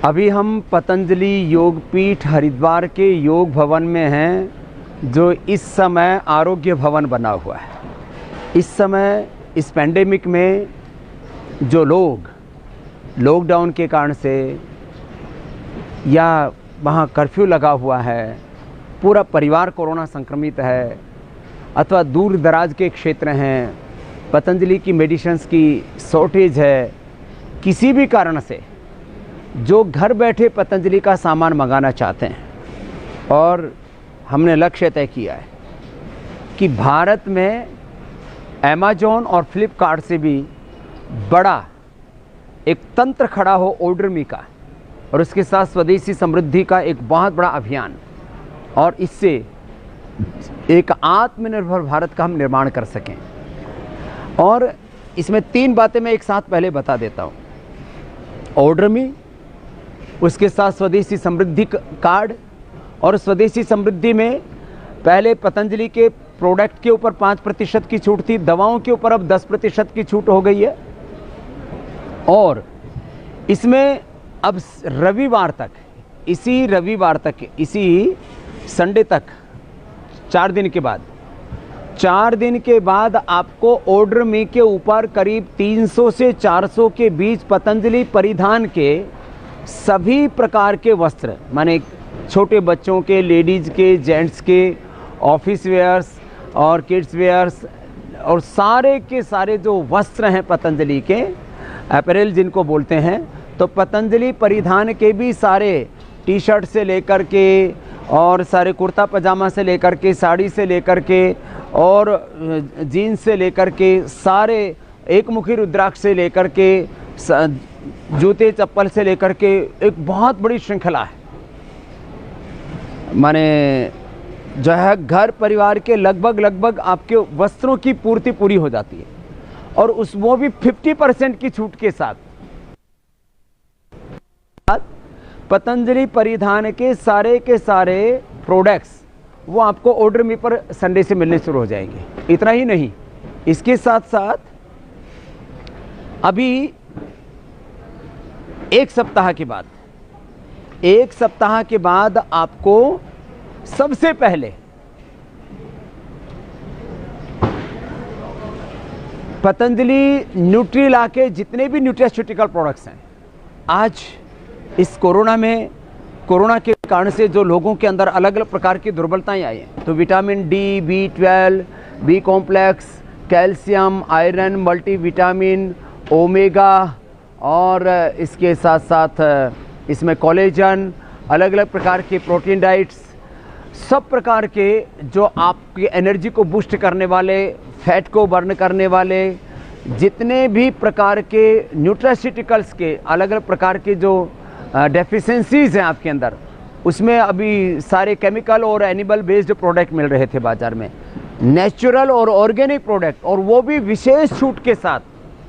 अभी हम पतंजलि योगपीठ हरिद्वार के योग भवन में हैं, जो इस समय आरोग्य भवन बना हुआ है। इस समय इस पैंडेमिक में जो लोग लॉकडाउन के कारण से या वहाँ कर्फ्यू लगा हुआ है, पूरा परिवार कोरोना संक्रमित है, अथवा दूर दराज के क्षेत्र हैं, पतंजलि की मेडिसिन्स की शॉर्टेज है, किसी भी कारण से जो घर बैठे पतंजलि का सामान मंगाना चाहते हैं, और हमने लक्ष्य तय किया है कि भारत में अमेज़न और फ्लिपकार्ट से भी बड़ा एक तंत्र खड़ा हो ऑर्डरमी का, और उसके साथ स्वदेशी समृद्धि का एक बहुत बड़ा अभियान, और इससे एक आत्मनिर्भर भारत का हम निर्माण कर सकें। और इसमें 3 बातें मैं एक साथ पहले बता देता हूँ। ऑर्डरमी, उसके साथ स्वदेशी समृद्धि कार्ड, और स्वदेशी समृद्धि में पहले पतंजलि के प्रोडक्ट के ऊपर 5% की छूट थी, दवाओं के ऊपर अब 10% की छूट हो गई है। और इसमें अब रविवार तक, इसी संडे तक 4 दिन के बाद आपको ऑर्डरमी के ऊपर करीब 300 से 400 के बीच पतंजलि परिधान के सभी प्रकार के वस्त्र, माने छोटे बच्चों के, लेडीज़ के, जेंट्स के, ऑफिस वेयर्स और किड्स वेयर्स, और सारे के सारे जो वस्त्र हैं पतंजलि के, अपैरल जिनको बोलते हैं, तो पतंजलि परिधान के भी सारे टी शर्ट से लेकर के, और सारे कुर्ता पजामा से लेकर के, साड़ी से लेकर के, और जीन्स से लेकर के, सारे एकमुखी रुद्राक्ष से लेकर के, जूते चप्पल से लेकर के, एक बहुत बड़ी श्रृंखला है। माने जो है घर परिवार के लगभग आपके वस्त्रों की पूर्ति पूरी हो जाती है, और वो भी 50% की छूट के साथ। पतंजलि परिधान के सारे प्रोडक्ट्स वो आपको ऑर्डरमी पर संडे से मिलने शुरू हो जाएंगे। इतना ही नहीं, इसके साथ साथ अभी एक सप्ताह के बाद आपको सबसे पहले पतंजलि न्यूट्रीला के जितने भी न्यूट्रास्यूटिकल प्रोडक्ट्स हैं, आज इस कोरोना के कारण से जो लोगों के अंदर अलग अलग प्रकार की दुर्बलताएं आई हैं, तो vitamin D, B12, B complex, calcium, iron, multivitamin, omega, और इसके साथ साथ इसमें कोलेजन, अलग अलग प्रकार के प्रोटीन डाइट्स, सब प्रकार के जो आपकी एनर्जी को बूस्ट करने वाले, फैट को बर्न करने वाले, जितने भी प्रकार के न्यूट्रास्यूटिकल्स के अलग अलग प्रकार के जो डेफिशिएंसीज हैं आपके अंदर, उसमें अभी सारे केमिकल और एनिमल बेस्ड प्रोडक्ट मिल रहे थे बाज़ार में, नेचुरल और ऑर्गेनिक प्रोडक्ट, और वो भी विशेष छूट के साथ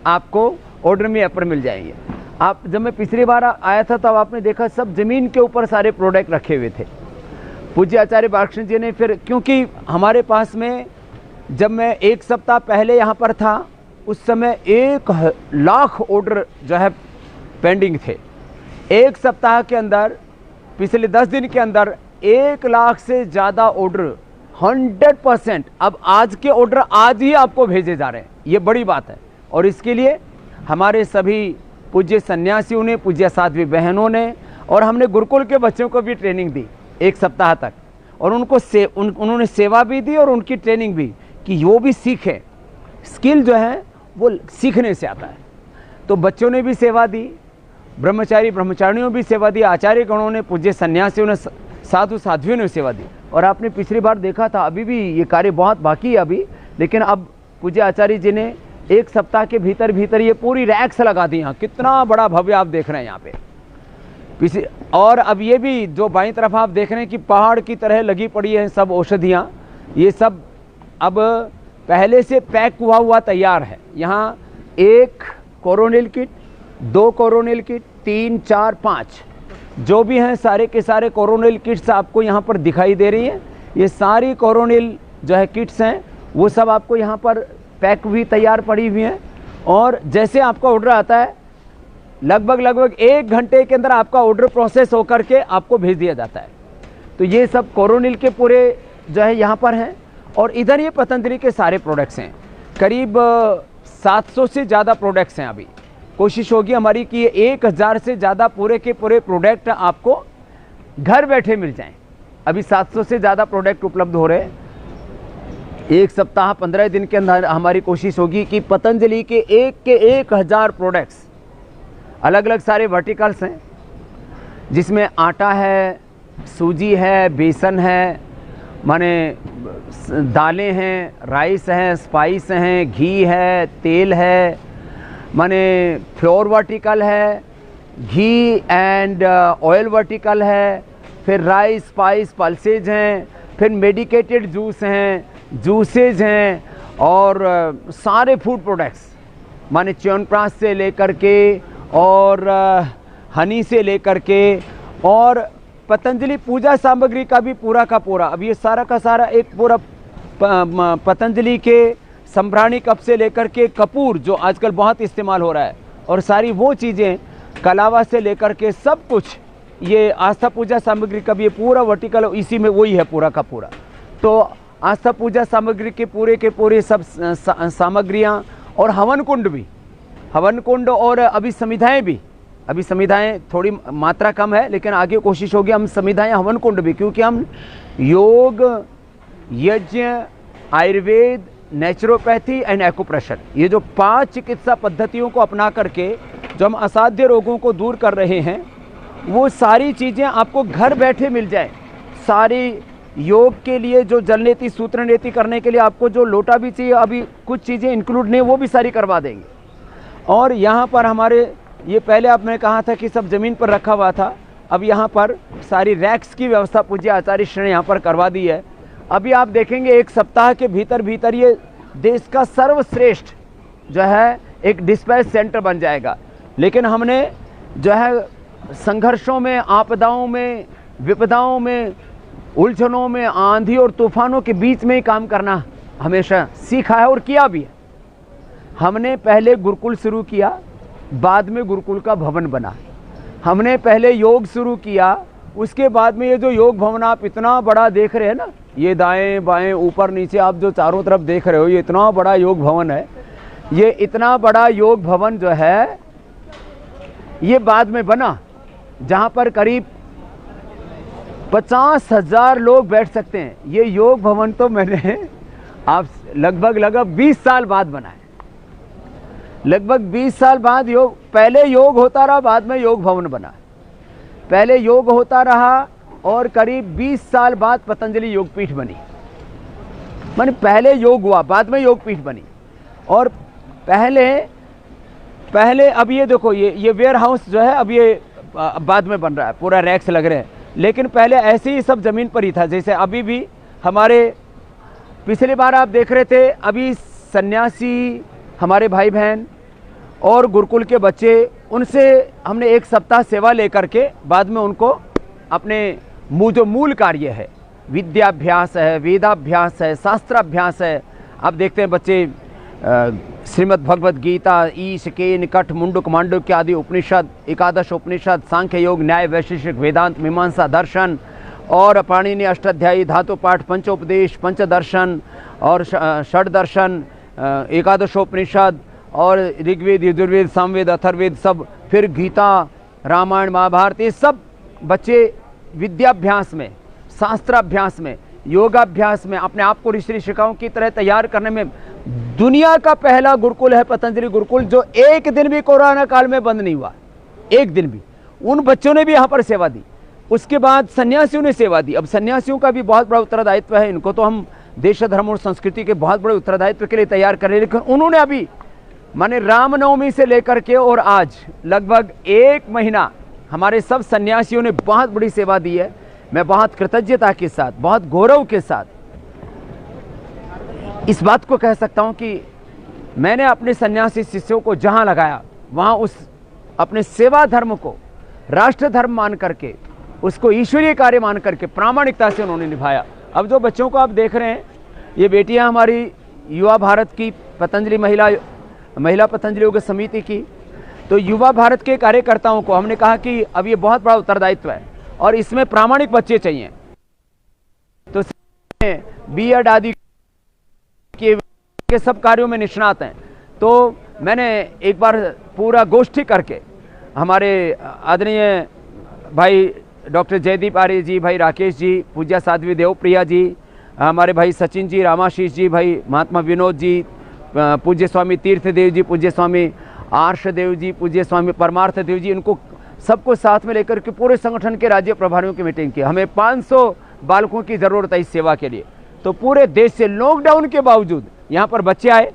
आपको ऑर्डरमी ऐप पर मिल जाएंगे। आप जब मैं पिछली बार आया था तब आपने देखा सब ज़मीन के ऊपर सारे प्रोडक्ट रखे हुए थे। पूज्य आचार्य बालकृष्ण जी ने फिर, क्योंकि हमारे पास में जब मैं 1 सप्ताह पहले यहाँ पर था, उस समय 1 लाख ऑर्डर जो है पेंडिंग थे। 1 सप्ताह के अंदर, पिछले 10 दिन के अंदर 1 लाख से ज़्यादा ऑर्डर 100%, अब आज के ऑर्डर आज ही आपको भेजे जा रहे हैं। ये बड़ी बात है, और इसके लिए हमारे सभी पूज्य सन्यासियों ने, पूज्य साध्वी बहनों ने, और हमने गुरुकुल के बच्चों को भी ट्रेनिंग दी 1 सप्ताह तक, और उन्होंने सेवा भी दी और उनकी ट्रेनिंग भी, कि वो भी सीखें। स्किल जो है वो सीखने से आता है। तो बच्चों ने भी सेवा दी, ब्रह्मचारियों भी सेवा दी, आचार्य गणों ने, पूज्य सन्यासियों ने, साधु साध्वियों ने सेवा दी। और आपने पिछली बार देखा था, अभी भी ये कार्य बहुत बाकी है अभी, लेकिन अब पूज्य आचार्य जी ने 1 सप्ताह के भीतर ये पूरी रैक्स लगा दी। यहाँ कितना बड़ा भव्य आप देख रहे हैं यहाँ पे पीछे। और अब ये भी जो बाईं तरफ आप देख रहे हैं कि पहाड़ की तरह लगी पड़ी है सब औषधियाँ, ये सब अब पहले से पैक हुआ तैयार है। यहाँ 1 कोरोनिल किट, 2 कोरोनिल किट, 3, 4, 5 जो भी हैं सारे के सारे कोरोनिल किट्स आपको यहाँ पर दिखाई दे रही हैं। ये सारी कोरोनिल जो है किट्स हैं, वो सब आपको यहाँ पर पैक भी तैयार पड़ी हुई हैं। और जैसे आपका ऑर्डर आता है, लगभग 1 घंटे के अंदर आपका ऑर्डर प्रोसेस होकर के आपको भेज दिया जाता है। तो ये सब कोरोनिल के पूरे जो है यहाँ पर हैं। और इधर ये पतंजलि के सारे प्रोडक्ट्स हैं, करीब 700 से ज़्यादा प्रोडक्ट्स हैं। अभी कोशिश होगी हमारी कि 1000 से ज़्यादा पूरे के पूरे प्रोडक्ट आपको घर बैठे मिल जाएं। अभी 700 से ज़्यादा प्रोडक्ट उपलब्ध हो रहे हैं। एक सप्ताह 15 दिन के अंदर हमारी कोशिश होगी कि पतंजलि के 1000 प्रोडक्ट्स, अलग अलग सारे वर्टिकल्स हैं, जिसमें आटा है, सूजी है, बेसन है, माने दालें हैं, राइस हैं, स्पाइस हैं, घी है, तेल है, माने फ्लोर वर्टिकल है, घी एंड ऑयल वर्टिकल है, फिर राइस, स्पाइस, पल्सेज हैं, फिर मेडिकेटेड जूस हैं, जूसेज हैं, और सारे फूड प्रोडक्ट्स माने च्यवनप्राश से लेकर के और हनी से लेकर के, और पतंजलि पूजा सामग्री का भी पूरा का पूरा। अब ये सारा का सारा एक पूरा पतंजलि के संभ्राणी कप से लेकर के कपूर जो आजकल बहुत इस्तेमाल हो रहा है, और सारी वो चीज़ें कलावा से लेकर के सब कुछ, ये आस्था पूजा सामग्री का भी ये पूरा वर्टिकल इसी में वही है पूरा का पूरा। तो आस्था पूजा सामग्री के पूरे सब सामग्रियाँ, और हवन कुंड भी, हवन कुंड, और अभी समिधाएँ भी, अभी समिधाएँ थोड़ी मात्रा कम है, लेकिन आगे कोशिश होगी हम समिधाएँ, हवन कुंड भी, क्योंकि हम योग, यज्ञ, आयुर्वेद, नेचुरोपैथी एंड एक्यूप्रेशर, ये जो 5 चिकित्सा पद्धतियों को अपना करके जो हम असाध्य रोगों को दूर कर रहे हैं, वो सारी चीज़ें आपको घर बैठे मिल जाए। सारी योग के लिए जो जल नीति, सूत्र नीति करने के लिए आपको जो लोटा भी चाहिए, अभी कुछ चीज़ें इंक्लूड नहीं, वो भी सारी करवा देंगे। और यहाँ पर हमारे ये पहले आपने कहा था कि सब ज़मीन पर रखा हुआ था, अब यहाँ पर सारी रैक्स की व्यवस्था पूज्य आचार्य श्री ने यहाँ पर करवा दी है। अभी आप देखेंगे एक सप्ताह के भीतर ये देश का सर्वश्रेष्ठ जो है एक डिस्पैच सेंटर बन जाएगा। लेकिन हमने जो है संघर्षों में, आपदाओं में, विपदाओं में, उलझनों में, आंधी और तूफानों के बीच में ही काम करना हमेशा सीखा है और किया भी है। हमने पहले गुरुकुल शुरू किया, बाद में गुरुकुल का भवन बना। हमने पहले योग शुरू किया, उसके बाद में ये जो योग भवन आप इतना बड़ा देख रहे हैं ना, ये दाएं बाएं ऊपर नीचे आप जो चारों तरफ देख रहे हो, ये इतना बड़ा योग भवन है। ये इतना बड़ा योग भवन जो है ये बाद में बना, जहाँ पर करीब 50,000 लोग बैठ सकते हैं। ये योग भवन तो मैंने आप लगभग 20 साल बाद बनाया, लगभग 20 साल बाद। योग पहले योग होता रहा, बाद में योग भवन बना। पहले योग होता रहा और करीब 20 साल बाद पतंजलि योगपीठ बनी। माने पहले योग हुआ, बाद में योगपीठ बनी। और पहले अब ये देखो, ये वेयर हाउस जो है अब ये बाद में बन रहा है, पूरा रैक्स लग रहे हैं। लेकिन पहले ऐसे ही सब ज़मीन पर ही था। जैसे अभी भी हमारे पिछली बार आप देख रहे थे, अभी सन्यासी हमारे भाई बहन और गुरुकुल के बच्चे, उनसे हमने 1 सप्ताह सेवा लेकर के बाद में उनको अपने जो मूल कार्य है, विद्याभ्यास है, वेदाभ्यास है, शास्त्राभ्यास है। आप देखते हैं बच्चे श्रीमद् भगवद गीता, ईश, केन, कठ, मुंडुक, मांडुक्य आदि उपनिषद, एकादश उपनिषद, सांख्य योग, न्याय, वैशेषिक, वेदांत, मीमांसा, दर्शन और पाणिनि अष्टाध्यायी, धातु पाठ, पंचोपदेश, पंचदर्शन और षड दर्शन, एकादशोपनिषद और ऋग्वेद, यजुर्वेद, सामवेद, अथर्ववेद सब, फिर गीता, रामायण, महाभारत, ये सब बच्चे विद्याभ्यास में, शास्त्राभ्यास में, योगाभ्यास में अपने आप को ऋषि ऋषिकाओं की तरह तैयार करने में दुनिया का पहला गुरुकुल है पतंजलि गुरुकुल, जो एक दिन भी कोरोना काल में बंद नहीं हुआ, एक दिन भी। उन बच्चों ने भी यहाँ पर सेवा दी। उसके बाद सन्यासियों ने सेवा दी। अब सन्यासियों का भी बहुत बड़ा उत्तरदायित्व है। इनको तो हम देश, धर्म और संस्कृति के बहुत बड़े उत्तरदायित्व के लिए तैयार कर रहे हैं। लेकिन उन्होंने अभी माने रामनवमी से लेकर के और आज लगभग 1 महीना हमारे सब सन्यासियों ने बहुत बड़ी सेवा दी है। मैं बहुत कृतज्ञता के साथ, बहुत गौरव के साथ इस बात को कह सकता हूं कि मैंने अपने सन्यासी शिष्यों को जहां लगाया, वहां उस अपने सेवा धर्म को राष्ट्र धर्म मान करके, उसको ईश्वरीय कार्य मान करके प्रामाणिकता से उन्होंने निभाया। अब जो बच्चों को आप देख रहे हैं, ये बेटियां हमारी युवा भारत की पतंजलि महिला पतंजलि योग समिति की, तो युवा भारत के कार्यकर्ताओं को हमने कहा कि अब ये बहुत बड़ा उत्तरदायित्व है और इसमें प्रामाणिक बच्चे चाहिए। तो बीएड आदि के सब कार्यों में निष्णात हैं। तो मैंने एक बार पूरा गोष्ठी करके हमारे आदरणीय भाई डॉक्टर जयदीप आर्य जी, भाई राकेश जी, पूज्या साध्वी देवप्रिया जी, हमारे भाई सचिन जी, रामाशीष जी, भाई महात्मा विनोद जी, पूज्य स्वामी तीर्थदेव जी, पूज्य स्वामी आर्षदेव जी, पूज्य स्वामी परमार्थ देव जी, इनको सबको साथ में लेकर के पूरे संगठन के राज्य प्रभारियों की मीटिंग की। हमें 500 बालकों की ज़रूरत है इस सेवा के लिए। तो पूरे देश से लॉकडाउन के बावजूद यहाँ पर बच्चे आए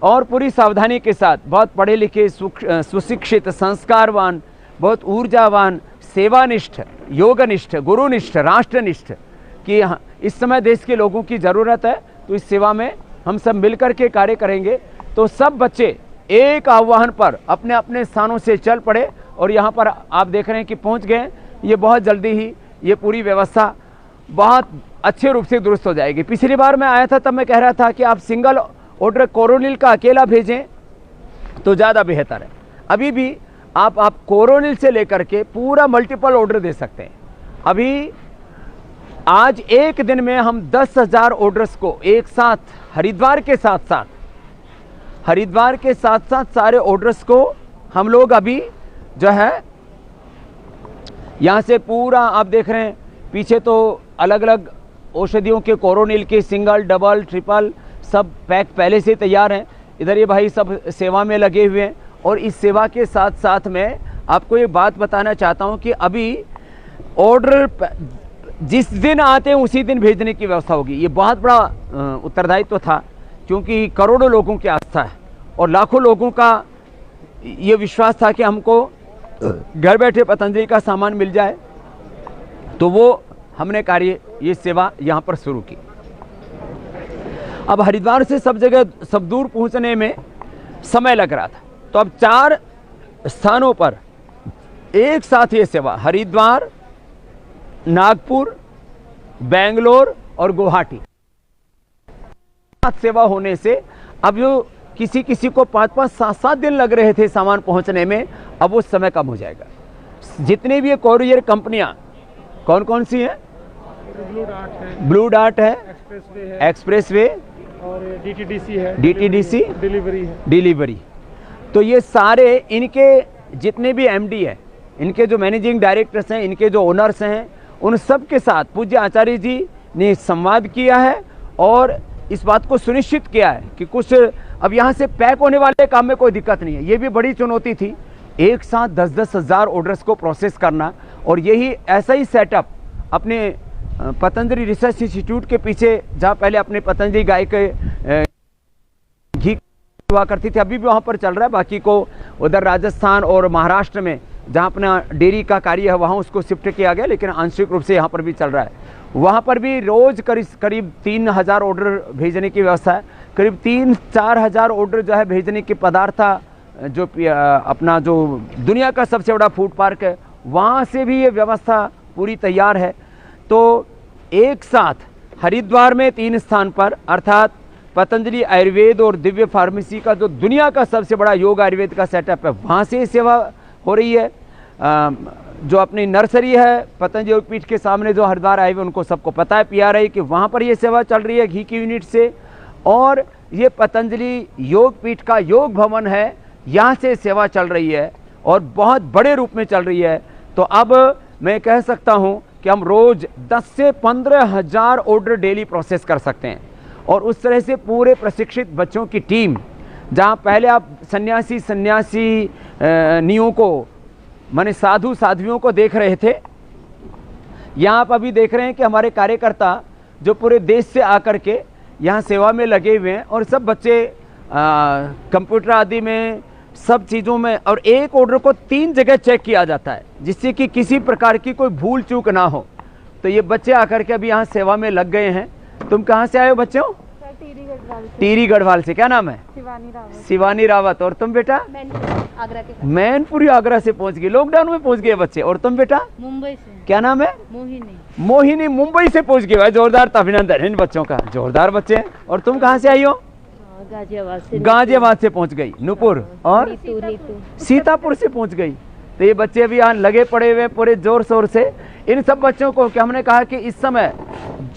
और पूरी सावधानी के साथ, बहुत पढ़े लिखे, सुशिक्षित, संस्कारवान, बहुत ऊर्जावान, सेवानिष्ठ, योगनिष्ठ, गुरुनिष्ठ, राष्ट्रनिष्ठ, कि इस समय देश के लोगों की ज़रूरत है। तो इस सेवा में हम सब मिलकर के कार्य करेंगे। तो सब बच्चे एक आह्वान पर अपने अपने स्थानों से चल पड़े और यहाँ पर आप देख रहे हैं कि पहुँच गए। ये बहुत जल्दी ही ये पूरी व्यवस्था बहुत अच्छे रूप से दुरुस्त हो जाएगी। पिछली बार मैं आया था तब मैं कह रहा था कि आप सिंगल ऑर्डर कोरोनिल का अकेला भेजें तो ज़्यादा बेहतर है। अभी भी आप कोरोनिल से लेकर के पूरा मल्टीपल ऑर्डर दे सकते हैं। अभी आज एक दिन में हम 10,000 ऑर्डर्स को एक साथ हरिद्वार के साथ सारे ऑर्डर्स को हम लोग अभी जो है यहाँ से पूरा आप देख रहे हैं पीछे तो अलग अलग औषधियों के कोरोनिल के सिंगल, डबल, ट्रिपल सब पैक पहले से तैयार हैं। इधर ये भाई सब सेवा में लगे हुए हैं। और इस सेवा के साथ साथ मैं आपको ये बात बताना चाहता हूँ कि अभी ऑर्डर जिस दिन आते हैं उसी दिन भेजने की व्यवस्था होगी। ये बहुत बड़ा उत्तरदायित्व था क्योंकि करोड़ों लोगों की आस्था है और लाखों लोगों का ये विश्वास था कि हमको घर बैठे पतंजलि का सामान मिल जाए। तो वो हमने कार्य, ये सेवा यहाँ पर शुरू की। अब हरिद्वार से सब जगह सब दूर पहुँचने में समय लग रहा था, तो अब 4 स्थानों पर एक साथ ये सेवा, हरिद्वार, नागपुर, बेंगलोर और गुवाहाटी सेवा होने से अब जो किसी को 5-5, 7-7 दिन लग रहे थे सामान पहुंचने में, अब वो समय कम हो जाएगा। जितने भी ये कोरियर कंपनियां कौन कौन सी हैं? ब्लू डार्ट है, एक्सप्रेसवे और डीटीडीसी है, डीटीडीसी डिलीवरी। तो ये सारे इनके जितने भी एमडी है, इनके जो मैनेजिंग डायरेक्टर्स हैं, इनके जो ओनर्स हैं, उन सब के साथ पूज्य आचार्य जी ने संवाद किया है और इस बात को सुनिश्चित किया है कि कुछ अब यहाँ से पैक होने वाले काम में कोई दिक्कत नहीं है। ये भी बड़ी चुनौती थी, एक साथ 10-10 हज़ार ऑर्डर्स को प्रोसेस करना। और यही ऐसा ही सेटअप अपने पतंजलि रिसर्च इंस्टीट्यूट के पीछे, जहाँ पहले अपने पतंजलि गाय के घी हुआ करती थी, अभी भी वहाँ पर चल रहा है। बाकी को उधर राजस्थान और महाराष्ट्र में जहाँ अपना डेयरी का कार्य है वहाँ उसको शिफ्ट किया गया, लेकिन आंशिक रूप से यहाँ पर भी चल रहा है। वहाँ पर भी रोज़ करीब 3,000 ऑर्डर भेजने की व्यवस्था है। करीब 3-4 हज़ार ऑर्डर जो है भेजने के पदार्थ जो अपना जो दुनिया का सबसे बड़ा फूड पार्क है वहाँ से भी ये व्यवस्था पूरी तैयार है। तो एक साथ हरिद्वार में 3 स्थान पर, अर्थात पतंजलि आयुर्वेद और दिव्य फार्मेसी का जो दुनिया का सबसे बड़ा योग आयुर्वेद का सेटअप है, वहाँ से सेवा हो रही है। जो अपनी नर्सरी है पतंजलि योगपीठ के सामने जो हरिद्वार आए हुए उनको सबको पता है, PRI कि वहाँ पर ये सेवा चल रही है घी की यूनिट से। और ये पतंजलि योगपीठ का योग भवन है, यहाँ से सेवा चल रही है और बहुत बड़े रूप में चल रही है। तो अब मैं कह सकता हूँ कि हम रोज़ 10 से 15 हज़ार ऑर्डर डेली प्रोसेस कर सकते हैं। और उस तरह से पूरे प्रशिक्षित बच्चों की टीम, जहाँ पहले आप सन्यासियों को माने साधु साध्वियों को देख रहे थे, यहाँ आप अभी देख रहे हैं कि हमारे कार्यकर्ता जो पूरे देश से आकर के यहाँ सेवा में लगे हुए हैं। और सब बच्चे कंप्यूटर आदि में सब चीज़ों में, और एक ऑर्डर को 3 जगह चेक किया जाता है जिससे कि किसी प्रकार की कोई भूल चूक ना हो। तो ये बच्चे आकर के अभी यहाँ सेवा में लग गए हैं। तुम कहाँ से आए हो बच्चों? टीरी गढ़वाल से। क्या नाम है? शिवानी रावत। और तुम बेटा? मैनपुरी आगरा से पहुंच गए, लॉकडाउन में पहुंच गए बच्चे। और तुम बेटा? मुंबई से। क्या नाम है? मोहिनी मुंबई से पहुंच गए। जोरदार अभिनंदन इन बच्चों का, जोरदार बच्चे हैं। और तुम कहाँ से आई हो? गाजियाबाद से पहुंच गई, नूपुर और सीतापुर से पहुंच गई। तो ये बच्चे अभी यहाँ लगे पड़े हुए पूरे जोर शोर से। इन सब बच्चों को क्या हमने कहा कि इस समय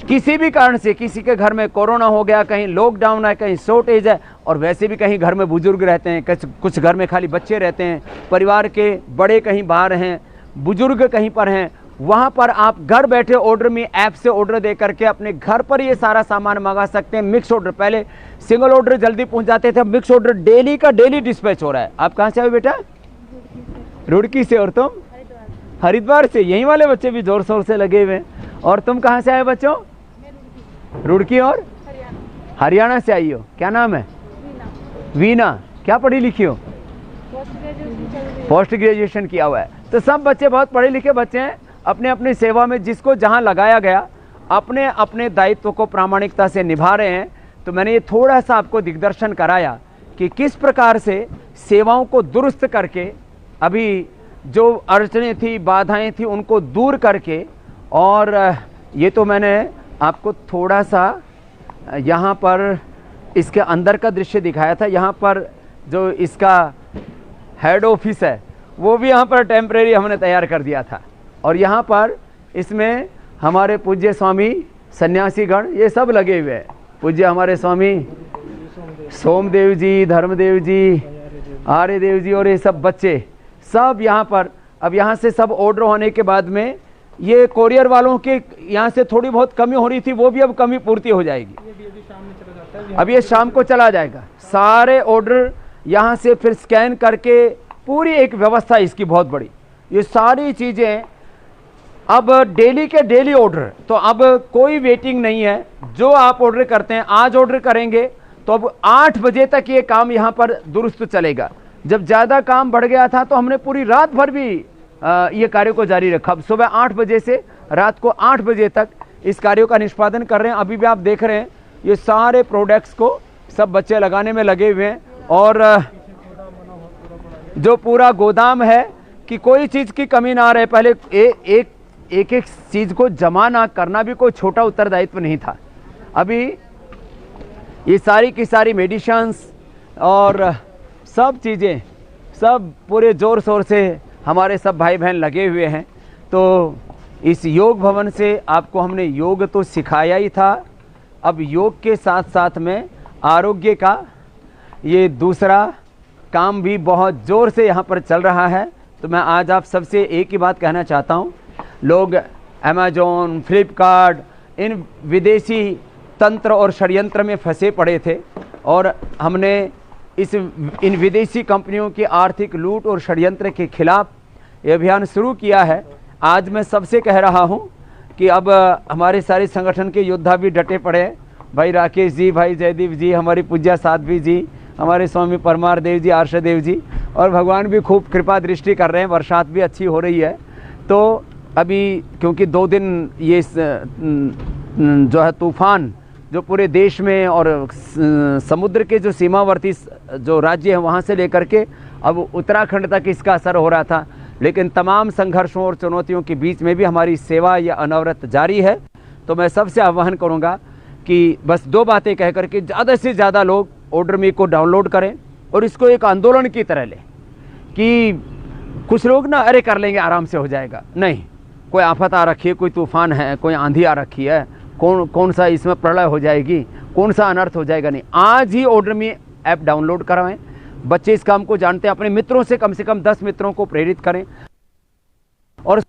किसी भी कारण से किसी के घर में कोरोना हो गया, कहीं लॉकडाउन है, कहीं शॉर्टेज है, और वैसे भी कहीं घर में बुजुर्ग रहते हैं, कुछ घर में खाली बच्चे रहते हैं, परिवार के बड़े कहीं बाहर हैं, बुजुर्ग कहीं पर हैं, वहाँ पर आप घर बैठे ऑर्डर में ऐप से ऑर्डर दे करके अपने घर पर ये सारा सामान मंगा सकते हैं। मिक्स ऑर्डर, पहले सिंगल ऑर्डर जल्दी पहुँच जाते थे, अब मिक्स ऑर्डर डेली का डेली डिस्पैच हो रहा है। आप कहाँ से आए बेटा? रुड़की से। और तुम? हरिद्वार से। यहीं वाले बच्चे भी जोर शोर से लगे हुए हैं। और तुम कहाँ से आए बच्चों? रुड़की और हरियाणा से आई हो। क्या नाम है? वीना। क्या पढ़ी लिखी हो? पोस्ट ग्रेजुएशन किया हुआ है। तो सब बच्चे बहुत पढ़े लिखे बच्चे हैं, अपने अपनी सेवा में जिसको जहाँ लगाया गया अपने अपने दायित्व को प्रामाणिकता से निभा रहे हैं। तो मैंने ये थोड़ा सा आपको दिग्दर्शन कराया कि किस प्रकार से सेवाओं को दुरुस्त करके अभी जो अड़चनें थी, बाधाएं थी, उनको दूर करके, और ये तो मैंने आपको थोड़ा सा यहाँ पर इसके अंदर का दृश्य दिखाया था। यहाँ पर जो इसका हेड ऑफिस है वो भी यहाँ पर टेम्परेरी हमने तैयार कर दिया था, और यहाँ पर इसमें हमारे पूज्य स्वामी सन्यासीगण ये सब लगे हुए हैं। पूज्य हमारे स्वामी सोमदेव जी, धर्मदेव जी, आर्यदेव जी, और ये सब बच्चे सब यहाँ पर। अब यहाँ से सब ऑर्डर होने के बाद में ये कोरियर वालों के यहाँ से थोड़ी बहुत कमी हो रही थी, वो भी अब कमी पूर्ति हो जाएगी। अब ये शाम को चला जाएगा। सारे ऑर्डर यहाँ से फिर स्कैन करके पूरी एक व्यवस्था इसकी बहुत बड़ी। ये सारी चीज़ें अब डेली के डेली ऑर्डर, तो अब कोई वेटिंग नहीं है। जो आप ऑर्डर करते हैं, आज ऑर्डर करेंगे तो अब 8 बजे तक ये काम यहाँ पर दुरुस्त चलेगा। जब ज़्यादा काम बढ़ गया था तो हमने पूरी रात भर भी ये कार्य को जारी रखा। अब सुबह 8 बजे से रात को 8 बजे तक इस कार्यों का निष्पादन कर रहे हैं। अभी भी आप देख रहे हैं ये सारे प्रोडक्ट्स को सब बच्चे लगाने में लगे हुए हैं, और जो पूरा गोदाम है कि कोई चीज़ की कमी ना रहे। पहले एक चीज़ को जमा ना करना भी कोई छोटा उत्तरदायित्व नहीं था। अभी ये सारी की सारी मेडिसिन्स और सब चीज़ें सब पूरे ज़ोर शोर से हमारे सब भाई बहन लगे हुए हैं। तो इस योग भवन से आपको हमने योग तो सिखाया ही था, अब योग के साथ साथ में आरोग्य का ये दूसरा काम भी बहुत ज़ोर से यहाँ पर चल रहा है। तो मैं आज आप सबसे एक ही बात कहना चाहता हूँ, लोग अमेज़ॉन, फ्लिपकार्ट, इन विदेशी तंत्र और षड्यंत्र में फंसे पड़े थे, और हमने इन विदेशी कंपनियों की आर्थिक लूट और षड्यंत्र के खिलाफ ये अभियान शुरू किया है। आज मैं सबसे कह रहा हूँ कि अब हमारे सारे संगठन के योद्धा भी डटे पड़े हैं। भाई राकेश जी, भाई जयदीप जी, हमारी पूज्या साध्वी जी, हमारे स्वामी परमार देव जी, आर्षदेव जी, और भगवान भी खूब कृपा दृष्टि कर रहे हैं, बरसात भी अच्छी हो रही है। तो अभी क्योंकि 2 दिन ये जो है तूफान जो पूरे देश में और समुद्र के जो सीमावर्ती जो राज्य हैं वहाँ से लेकर के अब उत्तराखंड तक इसका असर हो रहा था, लेकिन तमाम संघर्षों और चुनौतियों के बीच में भी हमारी सेवा या अनवरत जारी है। तो मैं सबसे आह्वान करूँगा कि बस 2 बातें कह करके ज़्यादा से ज़्यादा लोग ऑर्डर मी को डाउनलोड करें और इसको एक आंदोलन की तरह लें कि कुछ लोग ना अरे कर लेंगे, आराम से हो जाएगा। नहीं, कोई आफत आ रखी है, कोई तूफान है, कोई आंधी आ रखी है, कौन सा इसमें प्रलय हो जाएगी, कौन सा अनर्थ हो जाएगा। नहीं, आज ही ऑर्डर मी ऐप डाउनलोड करवाएं। बच्चे इस काम को जानते हैं, अपने मित्रों से कम 10 मित्रों को प्रेरित करें और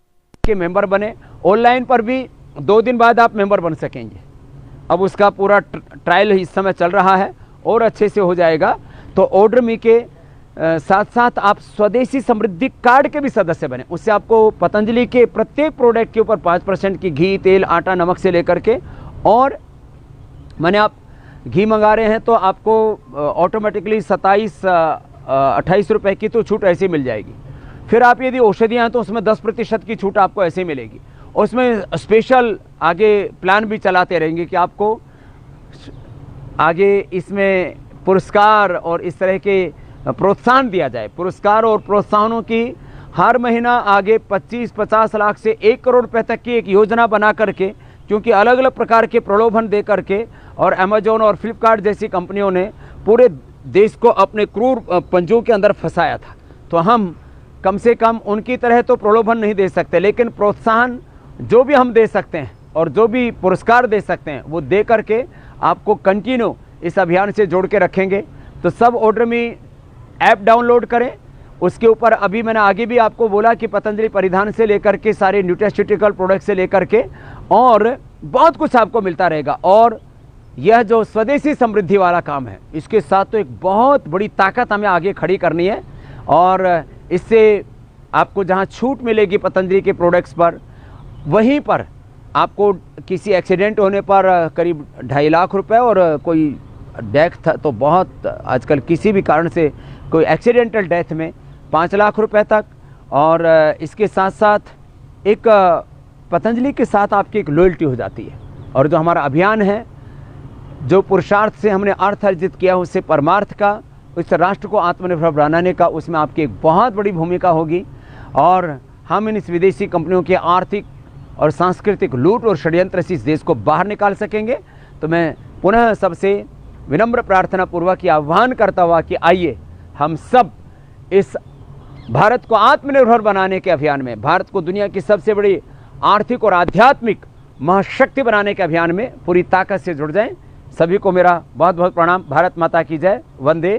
के मेंबर बने। ऑनलाइन पर भी 2 दिन बाद आप मेंबर बन सकेंगे। अब उसका पूरा ट्रायल इस समय चल रहा है और अच्छे से हो जाएगा। तो ऑर्डर मी के साथ साथ आप स्वदेशी समृद्धि कार्ड के भी सदस्य बने। उससे आपको पतंजलि के प्रत्येक प्रोडक्ट के ऊपर 5% की घी, तेल, आटा, नमक से लेकर के, और मैंने आप घी मंगा रहे हैं तो आपको ऑटोमेटिकली 27-28 रुपए की तो छूट ऐसे मिल जाएगी। फिर आप यदि औषधियाँ हैं तो उसमें 10% की छूट आपको ऐसे मिलेगी। और उसमें स्पेशल आगे प्लान भी चलाते रहेंगे कि आपको आगे इसमें पुरस्कार और इस तरह के प्रोत्साहन दिया जाए। पुरस्कार और प्रोत्साहनों की हर महीना आगे 25-50 लाख से 1 करोड़ रुपए तक की एक योजना बना करके, क्योंकि अलग अलग प्रकार के प्रलोभन दे करके और अमेजोन और फ्लिपकार्ट जैसी कंपनियों ने पूरे देश को अपने क्रूर पंजों के अंदर फंसाया था। तो हम कम से कम उनकी तरह तो प्रलोभन नहीं दे सकते, लेकिन प्रोत्साहन जो भी हम दे सकते हैं और जो भी पुरस्कार दे सकते हैं वो दे करके आपको कंटिन्यू इस अभियान से जोड़ के रखेंगे। तो सब ओड्रमी ऐप डाउनलोड करें, उसके ऊपर अभी मैंने आगे भी आपको बोला कि पतंजलि परिधान से लेकर के सारे न्यूट्रास्यूटिकल प्रोडक्ट से लेकर के और बहुत कुछ आपको मिलता रहेगा। और यह जो स्वदेशी समृद्धि वाला काम है, इसके साथ तो एक बहुत बड़ी ताकत हमें आगे खड़ी करनी है। और इससे आपको जहां छूट मिलेगी पतंजलि के प्रोडक्ट्स पर, वहीं पर आपको किसी एक्सीडेंट होने पर करीब 2.5 लाख रुपए, और कोई डेथ था तो बहुत आजकल किसी भी कारण से कोई एक्सीडेंटल डेथ में 5 लाख रुपए तक। और इसके साथ साथ एक पतंजलि के साथ आपकी एक लॉयल्टी हो जाती है। और जो हमारा अभियान है, जो पुरुषार्थ से हमने अर्थ अर्जित किया उससे परमार्थ का, उस राष्ट्र को आत्मनिर्भर बनाने का, उसमें आपकी एक बहुत बड़ी भूमिका होगी। और हम इन विदेशी कंपनियों के आर्थिक और सांस्कृतिक लूट और षड्यंत्र से इस देश को बाहर निकाल सकेंगे। तो मैं पुनः सबसे विनम्र प्रार्थना पूर्वक आह्वान करता हुआ कि आइए हम सब इस भारत को आत्मनिर्भर बनाने के अभियान में, भारत को दुनिया की सबसे बड़ी आर्थिक और आध्यात्मिक महाशक्ति बनाने के अभियान में पूरी ताकत से जुड़ जाएं। सभी को मेरा बहुत बहुत प्रणाम। भारत माता की जय। वंदे